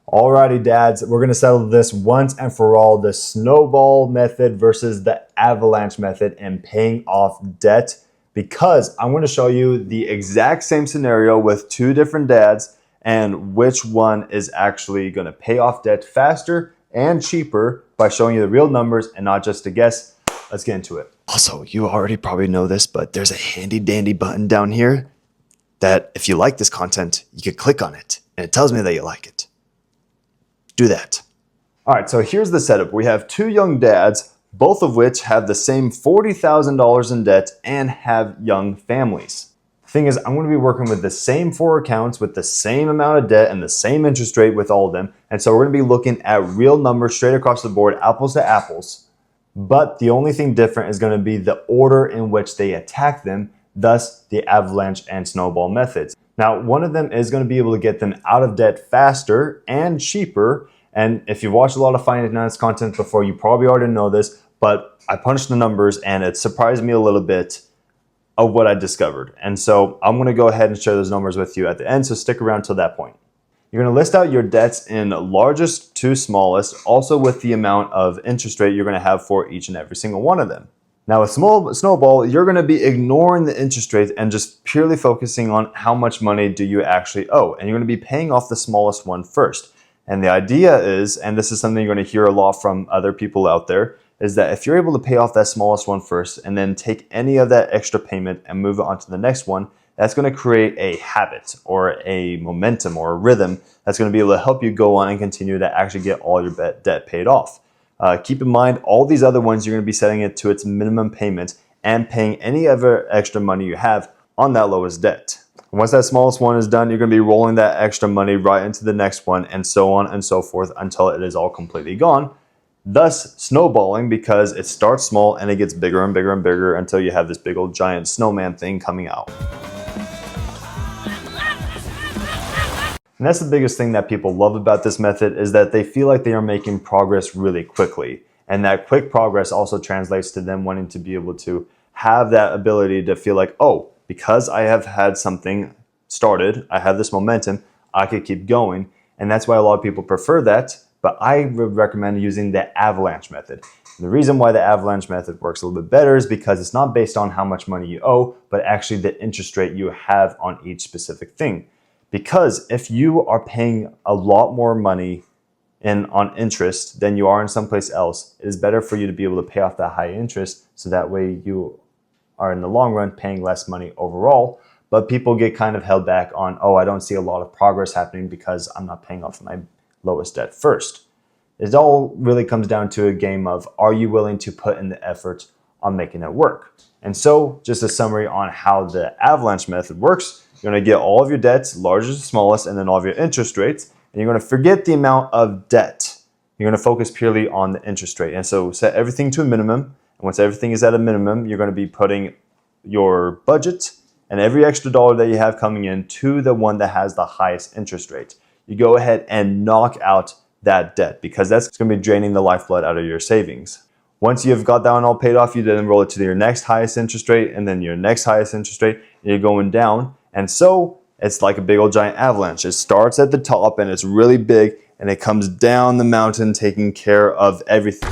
Alrighty, dads, we're going to settle this once and for all, the snowball method versus the avalanche method and paying off debt, because I'm going to show you the exact same scenario with two different dads and which one is actually going to pay off debt faster and cheaper by showing you the real numbers and not just a guess. Let's get into it. Also, you already probably know this, but there's a handy dandy button down here that if you like this content, you can click on it and it tells me that you like it. Do that. All right, so here's the setup. We have two young dads, both of which have the same $40,000 in debt and have young families. The thing is, I'm going to be working with the same four accounts with the same amount of debt and the same interest rate with all of them. And so we're going to be looking at real numbers straight across the board, apples to apples. But the only thing different is going to be the order in which they attack them, thus the avalanche and snowball methods. Now, one of them is going to be able to get them out of debt faster and cheaper. And if you've watched a lot of finance content before, you probably already know this, but I punched the numbers and it surprised me a little bit of what I discovered. And so I'm going to go ahead and share those numbers with you at the end, so stick around till that point. You're going to list out your debts in largest to smallest, also with the amount of interest rate you're going to have for each and every single one of them. Now with snowball, you're going to be ignoring the interest rates and just purely focusing on how much money do you actually owe. And you're going to be paying off the smallest one first. And the idea is, and this is something you're going to hear a lot from other people out there, is that if you're able to pay off that smallest one first and then take any of that extra payment and move it on to the next one, that's going to create a habit or a momentum or a rhythm that's going to be able to help you go on and continue to actually get all your debt paid off. Keep in mind, all these other ones, you're going to be setting it to its minimum payment and paying any other extra money you have on that lowest debt. Once that smallest one is done, you're going to be rolling that extra money right into the next one and so on and so forth until it is all completely gone. Thus snowballing, because it starts small and it gets bigger and bigger and bigger until you have this big old giant snowman thing coming out. And that's the biggest thing that people love about this method, is that they feel like they are making progress really quickly. And that quick progress also translates to them wanting to be able to have that ability to feel like, oh, because I have had something started, I have this momentum, I could keep going. And that's why a lot of people prefer that. But I would recommend using the avalanche method. And the reason why the avalanche method works a little bit better is because it's not based on how much money you owe, but actually the interest rate you have on each specific thing. Because if you are paying a lot more money on interest than you are in someplace else, it is better for you to be able to pay off that high interest, so that way you are in the long run paying less money overall. But people get kind of held back on, oh, I don't see a lot of progress happening because I'm not paying off my lowest debt first. It all really comes down to a game of, are you willing to put in the effort on making it work? And so just a summary on how the avalanche method works. You're going to get all of your debts, largest to smallest, and then all of your interest rates. And you're going to forget the amount of debt. You're going to focus purely on the interest rate. And so set everything to a minimum. And once everything is at a minimum, you're going to be putting your budget and every extra dollar that you have coming in to the one that has the highest interest rate. You go ahead and knock out that debt, because that's going to be draining the lifeblood out of your savings. Once you've got that one all paid off, you then roll it to your next highest interest rate and then your next highest interest rate, and you're going down. And so it's like a big old giant avalanche. It starts at the top and it's really big, and it comes down the mountain taking care of everything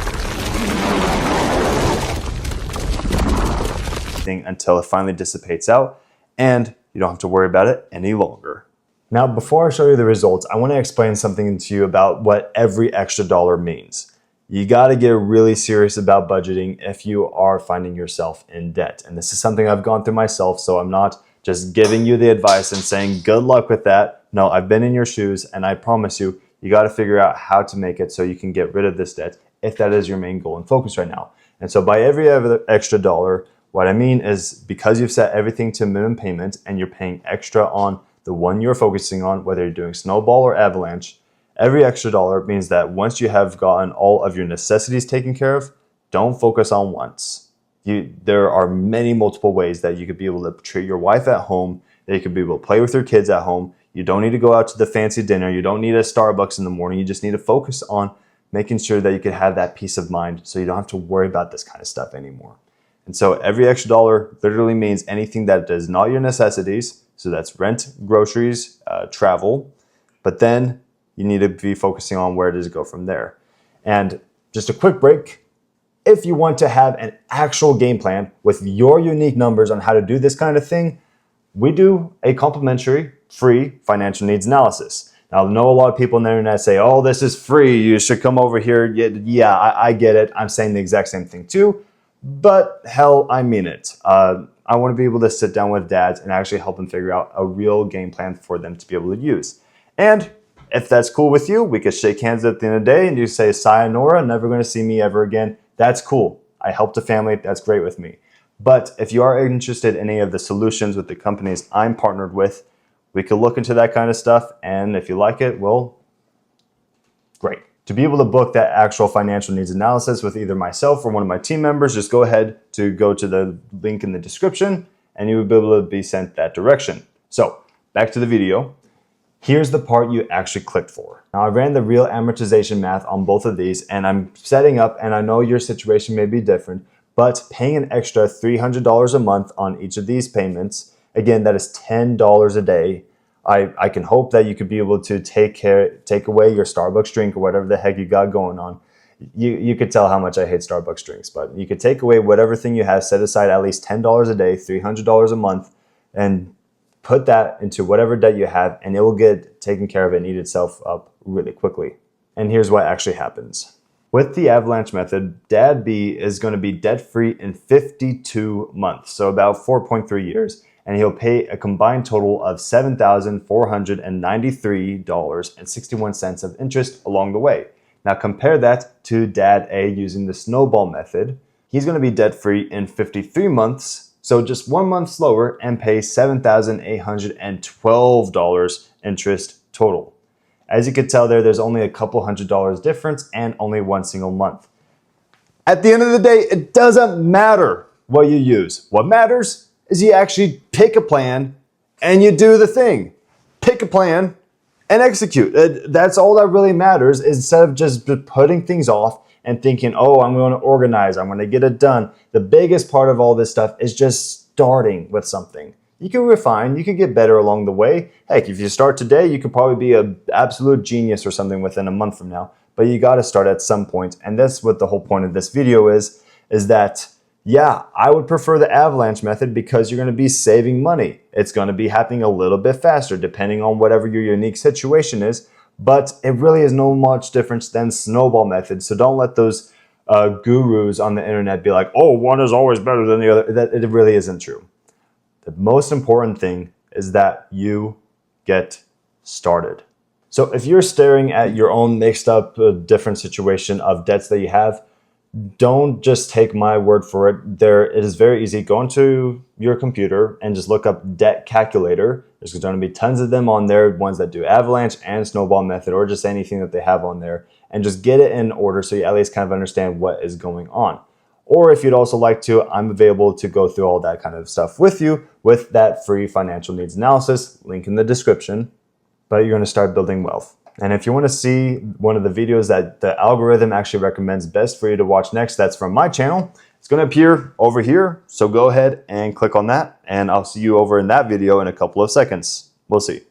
until it finally dissipates out and you don't have to worry about it any longer. Now, before I show you the results, I want to explain something to you about what every extra dollar means. You got to get really serious about budgeting if you are finding yourself in debt. And this is something I've gone through myself, so I'm not just giving you the advice and saying good luck with that. No, I've been in your shoes, and I promise you, you got to figure out how to make it so you can get rid of this debt if that is your main goal and focus right now. And so by every other extra dollar, what I mean is, because you've set everything to minimum payment and you're paying extra on the one you're focusing on, whether you're doing snowball or avalanche, every extra dollar means that once you have gotten all of your necessities taken care of, don't focus on wants. There are many multiple ways that you could be able to treat your wife at home, that you could be able to play with your kids at home. You don't need to go out to the fancy dinner. You don't need a Starbucks in the morning. You just need to focus on making sure that you can have that peace of mind so you don't have to worry about this kind of stuff anymore. And so every extra dollar literally means anything that is not your necessities. So that's rent, groceries, travel. But then you need to be focusing on where does it go from there. And just a quick break. If you want to have an actual game plan with your unique numbers on how to do this kind of thing, we do a complimentary, free financial needs analysis. Now, I know a lot of people on the internet say, oh, this is free, you should come over here. Yeah, I get it. I'm saying the exact same thing too, but hell, I mean it. I want to be able to sit down with dads and actually help them figure out a real game plan for them to be able to use. And if that's cool with you, we could shake hands at the end of the day and you say, sayonara, never going to see me ever again. That's cool. I helped a family. That's great with me. But if you are interested in any of the solutions with the companies I'm partnered with, we could look into that kind of stuff. And if you like it, well, great. To be able to book that actual financial needs analysis with either myself or one of my team members, just go ahead to go to the link in the description and you will be able to be sent that direction. So back to the video. Here's the part you actually clicked for. Now I ran the real amortization math on both of these and I'm setting up, and I know your situation may be different, but paying an extra $300 a month on each of these payments, again, that is $10 a day. I can hope that you could be able to take away your Starbucks drink or whatever the heck you got going on. You could tell how much I hate Starbucks drinks, but you could take away whatever thing you have, set aside at least $10 a day, $300 a month, and put that into whatever debt you have, and it will get taken care of and eat itself up really quickly. And here's what actually happens. With the Avalanche method, Dad B is going to be debt-free in 52 months, so about 4.3 years, and he'll pay a combined total of $7,493.61 of interest along the way. Now compare that to Dad A using the Snowball method. He's going to be debt-free in 53 months, so just 1 month slower, and pay $7,812 interest total. As you can tell there's only a couple $100 difference and only one single month. At the end of the day, it doesn't matter what you use. What matters is you actually pick a plan and you do the thing. Pick a plan and execute. That's all that really matters, instead of just putting things off and thinking, oh, I'm going to organize, I'm going to get it done. The biggest part of all this stuff is just starting with something. You can refine, you can get better along the way. Heck, if you start today, you could probably be an absolute genius or something within a month from now. But you got to start at some point. And that's what the whole point of this video is that, yeah, I would prefer the Avalanche method because you're going to be saving money. It's going to be happening a little bit faster depending on whatever your unique situation is. But it really is no much difference than Snowball method. So don't let those gurus on the internet be like, oh, one is always better than the other. That it really isn't true. The most important thing is that you get started. So if you're staring at your own mixed up different situation of debts that you have, don't just take my word for it. It is very easy. Go into your computer and just look up debt calculator. There's going to be tons of them on there, ones that do Avalanche and Snowball method, or just anything that they have on there, and just get it in order so you at least kind of understand what is going on. Or if you'd also like to, I'm available to go through all that kind of stuff with you with that free financial needs analysis, link in the description. But you're going to start building wealth. And if you want to see one of the videos that the algorithm actually recommends best for you to watch next, that's from my channel. It's going to appear over here. So go ahead and click on that, and I'll see you over in that video in a couple of seconds. We'll see.